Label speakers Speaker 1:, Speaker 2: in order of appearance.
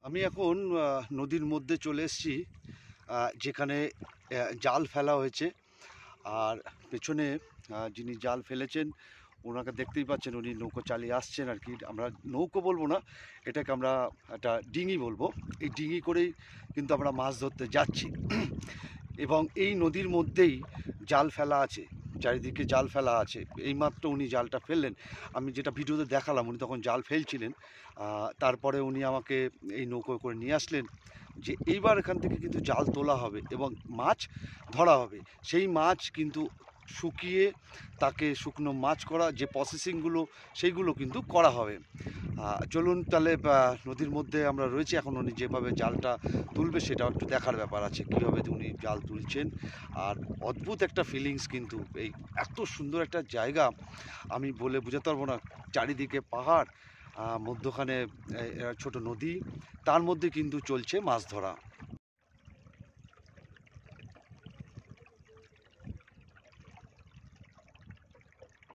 Speaker 1: আমি এখন নদীর মধ্যে চলে এসেছি, যেখানে জাল ফেলা হয়েছে। আর পেছনে যিনি জাল ফেলেছেন ওনাকে দেখতেই পাচ্ছেন, উনি নৌকো চালিয়ে আসছেন আর কি। আমরা নৌকো বলবো না, এটাকে আমরা একটা ডিঙি বলবো। এই ডিঙি করেই কিন্তু আমরা মাছ ধরতে যাচ্ছি। এবং এই নদীর মধ্যেই জাল ফেলা আছে, চারিদিকে জাল ফেলা আছে। এইমাত্র উনি জালটা ফেললেন, আমি যেটা ভিডিওতে দেখালাম, উনি তখন জাল ফেলছিলেন। তারপরে উনি আমাকে এই নৌকো করে নিয়ে আসলেন, যে এইবার এখান থেকে কিন্তু জাল তোলা হবে এবং মাছ ধরা হবে। সেই মাছ কিন্তু শুকিয়ে তাকে শুকনো মাছ করা যে প্রসেসিংগুলো, সেইগুলো কিন্তু করা হবে। চলুন তাহলে, নদীর মধ্যে আমরা রয়েছি এখন। উনি যেভাবে জালটা তুলবে সেটাও একটু দেখার ব্যাপার আছে, কীভাবে উনি জাল তুলছেন। আর অদ্ভুত একটা ফিলিংস কিন্তু, এই এত সুন্দর একটা জায়গা আমি বলে বোঝাতে পারবো না। চারিদিকে পাহাড়, মধ্যখানে ছোট নদী, তার মধ্যে কিন্তু চলছে মাছ ধরা।